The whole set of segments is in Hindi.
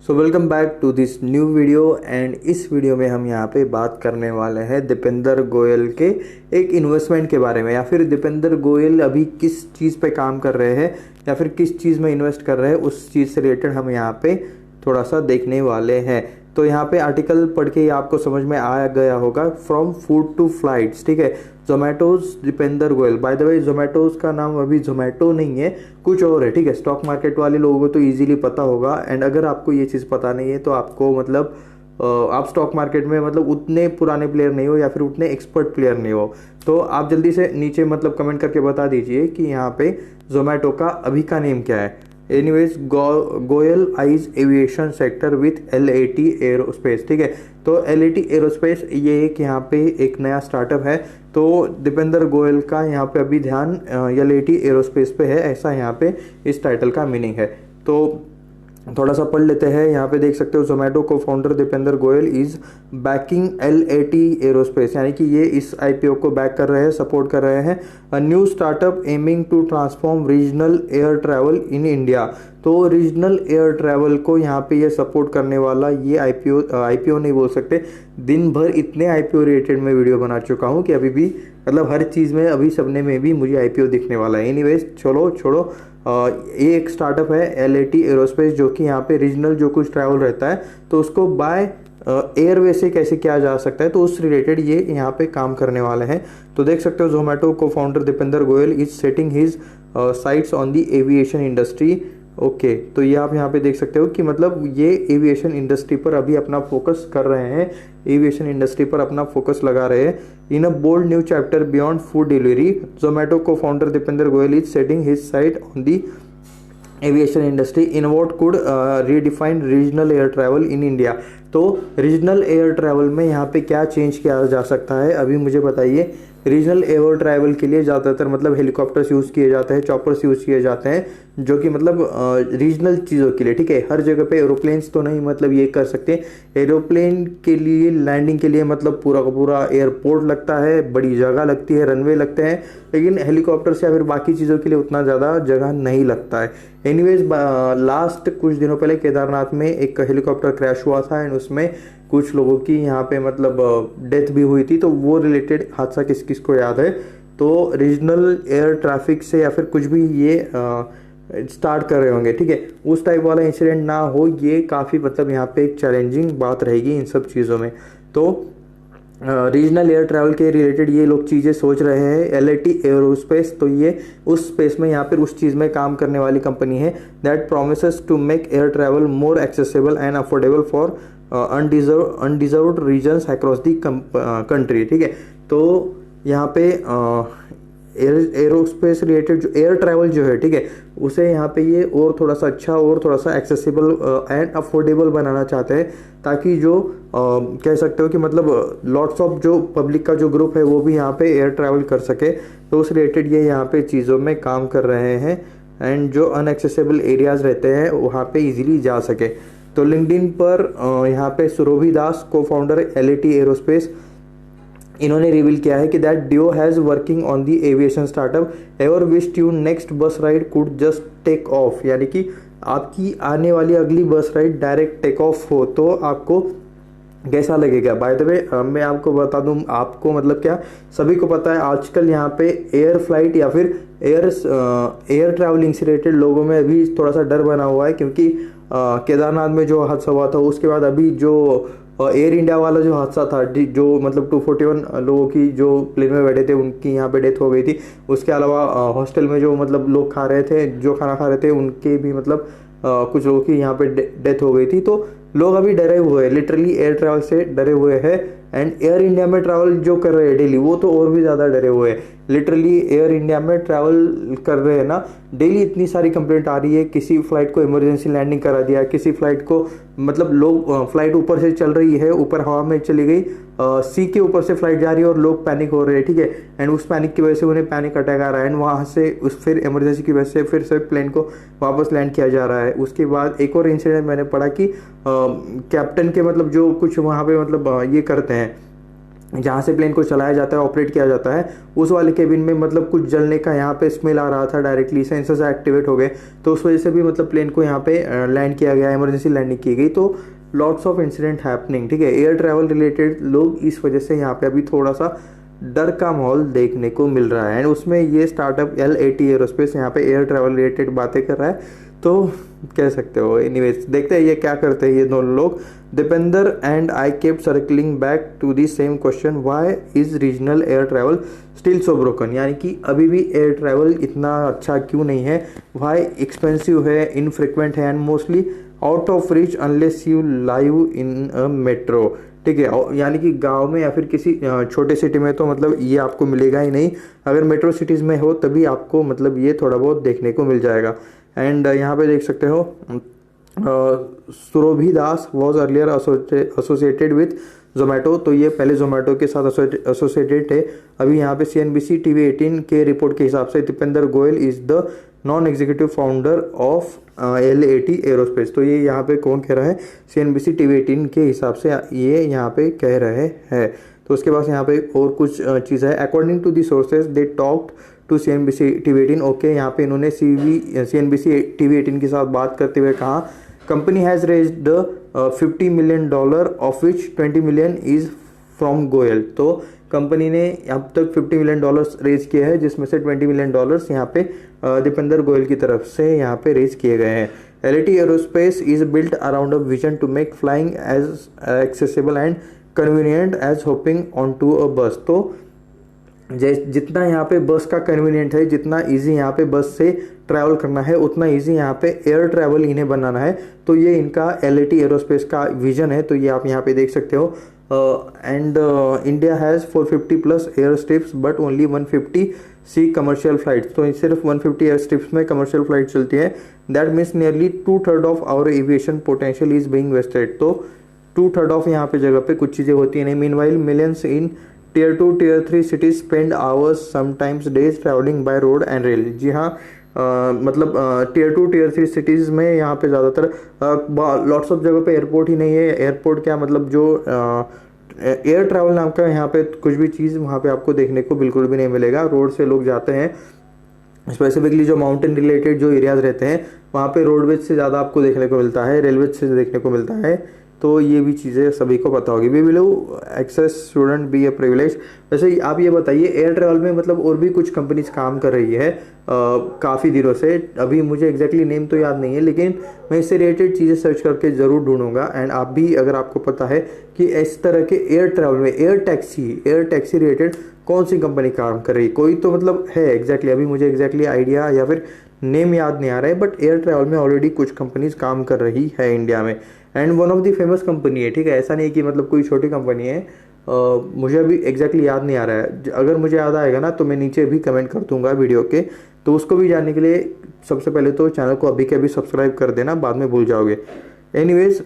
So welcome back to this new video and इस वीडियो में हम यहाँ पे बात करने वाले हैं दीपेंद्र गोयल के एक इन्वेस्टमेंट के बारे में, या फिर दीपेंद्र गोयल अभी किस चीज़ पे काम कर रहे हैं या फिर किस चीज़ में इन्वेस्ट कर रहे हैं, उस चीज़ से रिलेटेड हम यहाँ पे थोड़ा सा देखने वाले हैं। तो यहाँ पे आर्टिकल पढ़ के ही आपको समझ में आ गया होगा, फ्रॉम फूड टू फ्लाइट्स, ठीक है। Zomato's Deepinder Goyal, by the way Zomato's का नाम अभी जोमेटो नहीं है, कुछ और है, ठीक है। स्टॉक मार्केट वाले लोगों को तो इजीली पता होगा, एंड अगर आपको ये चीज़ पता नहीं है तो आपको मतलब आप स्टॉक मार्केट में मतलब उतने पुराने प्लेयर नहीं हो या फिर उतने एक्सपर्ट प्लेयर नहीं हो, तो आप जल्दी से नीचे मतलब कमेंट करके बता दीजिए कि यहाँ पे जोमेटो का अभी का नेम क्या है। Anyways, Goyal eyes aviation sector with LAT aerospace, ठीक है। तो LAT एरोस्पेस ये एक यहाँ पे एक नया स्टार्टअप है, तो दीपेंद्र गोयल का यहाँ पे अभी ध्यान LAT एरोस्पेस पे है, ऐसा यहाँ पे इस टाइटल का मीनिंग है। तो थोड़ा सा पढ़ लेते हैं। यहाँ पे देख सकते हो, जोमेटो को founder Deepinder Goyal is backing LAT aerospace, यानी कि ये इस IPO को बैक कर रहे हैं, सपोर्ट कर रहे हैं। A new startup aiming to transform regional air travel in India. तो रीजनल एयर ट्रैवल को यहाँ पे ये सपोर्ट करने वाला ये IPO नहीं बोल सकते, दिन भर इतने IPO रिलेटेड में वीडियो बना चुका हूँ कि अभी भी मतलब हर चीज़ में अभी सपने में भी मुझे IPO दिखने वाला है। एनीवेज चलो छोड़ो, ये एक स्टार्टअप है LAT एरोस्पेस, जो कि यहाँ पे रीजनल जो कुछ ट्रैवल रहता है तो उसको बाय एयरवे से कैसे किया जा सकता है, तो उस रिलेटेड ये यहाँ पे काम करने वाले हैं। तो देख सकते हो, जोमेटो को founder Deepinder Goyal is setting his sights on the aviation industry. Okay, तो ये आप यहाँ पे देख सकते हो कि मतलब ये एविएशन इंडस्ट्री पर अभी अपना फोकस कर रहे हैं, एविएशन इंडस्ट्री पर अपना फोकस लगा रहे हैं। In a bold new chapter beyond food delivery, Zomato को founder Deepinder Goyal is setting his sight on the aviation industry in what could redefine regional air travel in India. तो रीजनल एयर ट्रैवल में यहाँ पे क्या चेंज किया जा सकता है, अभी मुझे बताइए। रीजनल एयर ट्रैवल के लिए ज़्यादातर मतलब हेलीकॉप्टर्स यूज़ किए जाते हैं, चॉपर्स यूज़ किए जाते हैं, जो कि मतलब रीजनल चीज़ों के लिए, ठीक है। हर जगह पे एरोप्लेन्स तो नहीं मतलब ये कर सकते। एरोप्लेन के लिए लैंडिंग के लिए मतलब पूरा का पूरा एयरपोर्ट लगता है, बड़ी जगह लगती है, रनवे लगते हैं, लेकिन हेलीकॉप्टर्स या फिर बाकी चीज़ों के लिए उतना ज़्यादा जगह नहीं लगता है। एनीवेज, लास्ट कुछ दिनों पहले केदारनाथ में एक हेलीकॉप्टर क्रैश हुआ था एंड उसमें कुछ लोगों की यहाँ पे मतलब डेथ भी हुई थी। तो वो रिलेटेड हादसा किस किस को याद है, तो रीजनल एयर ट्रैफिक से या फिर कुछ भी ये स्टार्ट कर रहे होंगे, ठीक है। उस टाइप वाला इंसिडेंट ना हो, ये काफ़ी मतलब यहाँ पे एक चैलेंजिंग बात रहेगी इन सब चीज़ों में। तो रीजनल एयर ट्रैवल के रिलेटेड ये लोग चीज़ें सोच रहे हैं। LAT एरोस्पेस, तो ये उस स्पेस में यहाँ पर उस चीज़ में काम करने वाली कंपनी है that promises to make air travel more accessible and affordable for undeserved regions across the country, ठीक है। तो यहाँ पे एरोस्पेस रिलेटेड जो एयर ट्रैवल जो है, ठीक है, उसे यहाँ पे ये और थोड़ा सा अच्छा और थोड़ा सा एक्सेसिबल एंड अफोर्डेबल बनाना चाहते हैं, ताकि जो कह सकते हो कि मतलब लॉट्स ऑफ जो पब्लिक का जो ग्रुप है वो भी यहाँ पे एयर ट्रैवल कर सके। तो उस रिलेटेड ये यहाँ पे चीज़ों में काम कर रहे हैं, एंड जो अनएक्सेसिबल एरियाज़ रहते हैं वहाँ पे इजीली जा सके। तो लिंक्डइन पर यहाँ पे Surabhi Das, co founder LAT aerospace, इन्होंने रिवील किया है कि दैट डियो has working on the aviation startup ever wished you next bus ride could just take off, यानी कि आपकी आने वाली अगली बस राइड डायरेक्ट टेक ऑफ हो तो आपको कैसा लगेगा। बाय द वे मैं आपको बता दूं, आपको मतलब क्या सभी को पता है आजकल यहाँ पे एयर फ्लाइट या फिर एयर ट्रैवलिंग से रिलेटेड लोगों में अभी थोड़ा सा डर बना हुआ है, क्योंकि केदारनाथ में जो हादसा हुआ था उसके बाद अभी जो एयर इंडिया वाला जो हादसा था, जो मतलब 241 लोगों की जो प्लेन में बैठे थे उनकी यहाँ पे डेथ हो गई थी। उसके अलावा हॉस्टल में जो मतलब लोग खा रहे थे, जो खाना खा रहे थे, उनके भी मतलब कुछ लोगों की यहाँ पे डेथ हो गई थी। तो लोग अभी डरे हुए हैं, लिटरली एयर ट्रैवल से डरे हुए हैं। एंड एयर इंडिया में ट्रैवल जो कर रहे हैं डेली, वो तो और भी ज़्यादा डरे हुए हैं। लिटरली एयर इंडिया में ट्रैवल कर रहे हैं ना, डेली इतनी सारी कंप्लेंट आ रही है, किसी फ्लाइट को इमरजेंसी लैंडिंग करा दिया, किसी फ्लाइट को मतलब लोग फ्लाइट ऊपर से चल रही है, ऊपर हवा में चली गई, सी के ऊपर से फ्लाइट जा रही है और लोग पैनिक हो रहे हैं, ठीक है। एंड उस पैनिक की वजह से उन्हें पैनिक अटैक आ रहा है, एंड वहाँ से उस फिर इमरजेंसी की वजह से फिर से प्लेन को वापस लैंड किया जा रहा है। उसके बाद एक और इंसिडेंट मैंने पढ़ा कि कैप्टन के मतलब जो कुछ वहाँ पे मतलब ये करते हैं, जहाँ से प्लेन को चलाया जाता है, ऑपरेट किया जाता है, उस वाले केबिन में मतलब कुछ जलने का यहाँ पे स्मेल आ रहा था डायरेक्टली, सेंसर्स एक्टिवेट हो गए, तो उस वजह से भी मतलब प्लेन को यहाँ पे लैंड किया गया, इमरजेंसी लैंडिंग की गई। तो लॉट्स ऑफ इंसिडेंट हैपनिंग, ठीक है। एयर ट्रैवल रिलेटेड लोग इस वजह से यहाँ पे अभी थोड़ा सा डर का माहौल देखने को मिल रहा है। एंड उसमें ये स्टार्टअप L80 एरोस्पेस यहाँ पे एयर ट्रैवल रिलेटेड बातें कर रहा है, तो कह सकते हो। एनीवेज देखते हैं ये क्या करते हैं ये दोनों लोग। Deepinder and I kept circling back to the same question, why is regional air travel still so broken, यानी कि अभी भी एयर ट्रैवल इतना अच्छा क्यों नहीं है, व्हाई एक्सपेंसिव है, इनफ्रिक्वेंट है and mostly out of reach unless you live in a metro, ठीक है। यानी कि गांव में या फिर किसी छोटे सिटी में तो मतलब ये आपको मिलेगा ही नहीं, अगर मेट्रो सिटीज़ में हो तभी आपको मतलब ये थोड़ा बहुत देखने को मिल जाएगा। एंड यहाँ पे देख सकते हो Surabhi Das was earlier associated with Zomato, तो ये पहले जोमेटो के साथ एसोसिएटेड थे। अभी यहाँ पे CNBC TV18 के रिपोर्ट के हिसाब से Deepender Goyal is the non executive founder of L80 aerospace. तो ये यहाँ पे कौन कह रहा है, CNBC TV18 के हिसाब से ये यहाँ पे कह रहे हैं। तो उसके बाद यहाँ पे और कुछ चीज़ है, according to the sources they talked to CNBC TV18, okay. यहाँ पे इन्होंने CNBC TV18 के साथ बात करते हुए कहा, company has raised $50 million of which $20 million is from Goyal. तो कंपनी ने अब तक $50 million रेज किया है, जिसमें से $20 million यहाँ पे दीपेंदर गोयल की तरफ से यहाँ पे रेज किए गए हैं। L80 aerospace is built around a vision to make flying as accessible and convenient as hopping on to a bus. तो जितना यहाँ पे बस का कन्वीनियंट है, जितना इजी यहाँ पे बस से ट्रैवल करना है, उतना इजी यहाँ पे एयर ट्रैवल इन्हें बनाना है। तो ये इनका L80 एरोस्पेस का विजन है, तो ये आप यहाँ पे देख सकते हो। And India has 450+ air strips but only 150 see commercial flights, तो सिर्फ 150 एयर स्ट्रिप्स में कमर्शियल फ्लाइट चलती है। That means nearly 2/3 of our aviation potential is being wasted. तो 2/3 ऑफ यहाँ पे जगह पे कुछ चीज़ें होती हैं नहीं। Meanwhile millions in Tier 2 Tier 3 cities spend hours sometimes days travelling by road and rail. जी हाँ, मतलब Tier 2 Tier 3 सिटीज़ में यहाँ पे ज़्यादातर लॉट्स ऑफ जगह पे एयरपोर्ट ही नहीं है। एयरपोर्ट क्या मतलब जो एयर ट्रैवल नाम का यहाँ पे कुछ भी चीज़ वहाँ पे आपको देखने को बिल्कुल भी नहीं मिलेगा। रोड से लोग जाते हैं, स्पेसिफिकली जो माउंटेन रिलेटेड जो एरियाज़ रहते हैं वहाँ पे रोडवेज से ज़्यादा आपको देखने को मिलता है, रेलवेज से देखने को मिलता है। तो ये भी चीज़ें सभी को पता होगी। We will access student be a privilege. वैसे आप ये बताइए, एयर ट्रैवल में मतलब और भी कुछ कंपनीज काम कर रही है काफ़ी दिनों से। अभी मुझे एग्जैक्टली नेम तो याद नहीं है, लेकिन मैं इससे रिलेटेड चीज़ें सर्च करके ज़रूर ढूंढूंगा। एंड आप भी अगर आपको पता है कि इस तरह के एयर ट्रैवल में एयर टैक्सी रिलेटेड कौन सी कंपनी काम कर रही है, कोई तो मतलब है एग्जैक्टली, अभी मुझे एग्जैक्टली आइडिया या फिर नेम याद नहीं आ रहा है, बट एयर ट्रैवल में ऑलरेडी कुछ कंपनीज काम कर रही है इंडिया में। And one of the famous company है, ठीक है। ऐसा नहीं कि मतलब कोई छोटी कंपनी है। मुझे अभी एग्जैक्टली याद नहीं आ रहा है, अगर मुझे याद आएगा ना तो मैं नीचे भी कमेंट कर दूंगा वीडियो के। तो उसको भी जानने के लिए सबसे पहले तो चैनल को अभी के अभी सब्सक्राइब कर देना, बाद में भूल जाओगे। Anyways,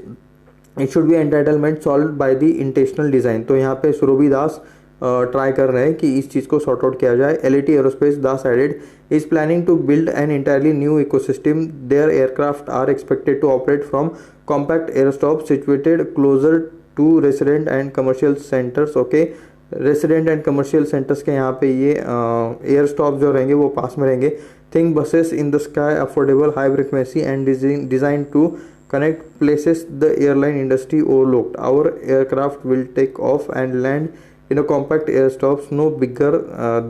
it should be entitlement solve by the intentional design. तो यहाँ पे सुरभि दास ट्राई कर रहे हैं कि इस चीज़ को सॉर्ट आउट किया जाए। L80 aerospace thus added is planning to build an entirely new ecosystem. Their aircraft are expected to operate from compact airstops situated closer to resident and commercial centers. Okay, resident and commercial centres के यहाँ पे ये एयर स्टॉप जो रहेंगे वो पास में रहेंगे। Think buses in the sky, affordable, high frequency and design to connect places the airline industry overlooked. Our aircraft will take off and land in a compact air stops no bigger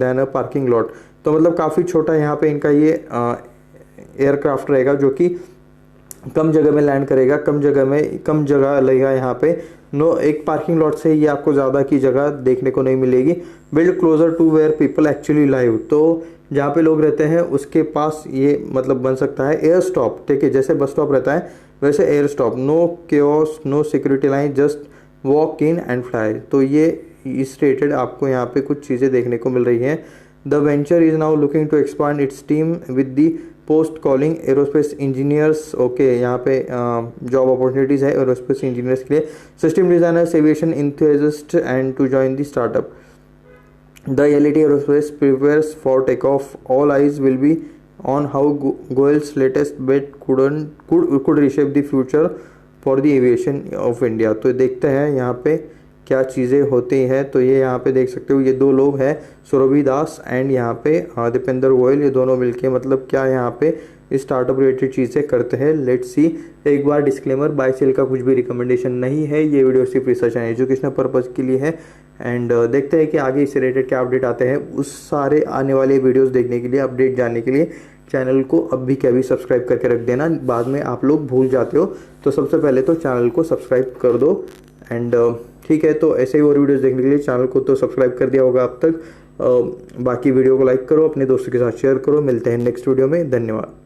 than a parking lot. तो मतलब काफ़ी छोटा यहाँ पे इनका ये एयरक्राफ्ट रहेगा जो कि कम जगह में लैंड करेगा, कम जगह लगेगा यहाँ पे। एक पार्किंग लॉट से ये आपको ज़्यादा की जगह देखने को नहीं मिलेगी। Build closer to where people actually live, तो जहाँ पे लोग रहते हैं उसके पास ये मतलब बन सकता है एयर स्टॉप, ठीक है। जैसे बस स्टॉप रहता है वैसे air stop, no chaos, no security line, just walk in and fly. तो ये इस रिलेटेड आपको यहाँ पे कुछ चीज़ें देखने को मिल रही हैं। The venture is now looking to expand its team with the post calling aerospace engineers. Okay, यहाँ पे जॉब अपॉर्चुनिटीज़ है एरोस्पेस इंजीनियर्स के लिए, system designers, aviation enthusiast and to join the startup. The L80 aerospace prepares for take off, all eyes will be on how Goel's latest bet could reshape the future for the aviation of India। तो देखते हैं यहाँ पे क्या चीज़ें होती हैं। तो ये यहाँ पे देख सकते हो, ये दो लोग हैं, सुरभि दास एंड यहाँ पे दीपेंद्र गोयल, ये दोनों मिलके मतलब क्या यहाँ पे स्टार्टअप रिलेटेड चीज़ें करते हैं। Let's see. एक बार डिस्क्लेमर, बाय सेल का कुछ भी रिकमेंडेशन नहीं है, ये वीडियो सिर्फ रिसर्च एंड एजुकेशनल पर्पज़ के लिए है। एंड देखते हैं कि आगे इससे रिलेटेड क्या अपडेट आते हैं। उस सारे आने वाले वीडियोस देखने के लिए, अपडेट जानने के लिए चैनल को अभी के अभी सब्सक्राइब करके रख देना, बाद में आप लोग भूल जाते हो। तो सबसे पहले तो चैनल को सब्सक्राइब कर दो। एंड ठीक है, तो ऐसे ही और वीडियोस देखने के लिए चैनल को तो सब्सक्राइब कर दिया होगा अब तक। बाकी वीडियो को लाइक करो, अपने दोस्तों के साथ शेयर करो। मिलते हैं नेक्स्ट वीडियो में। धन्यवाद।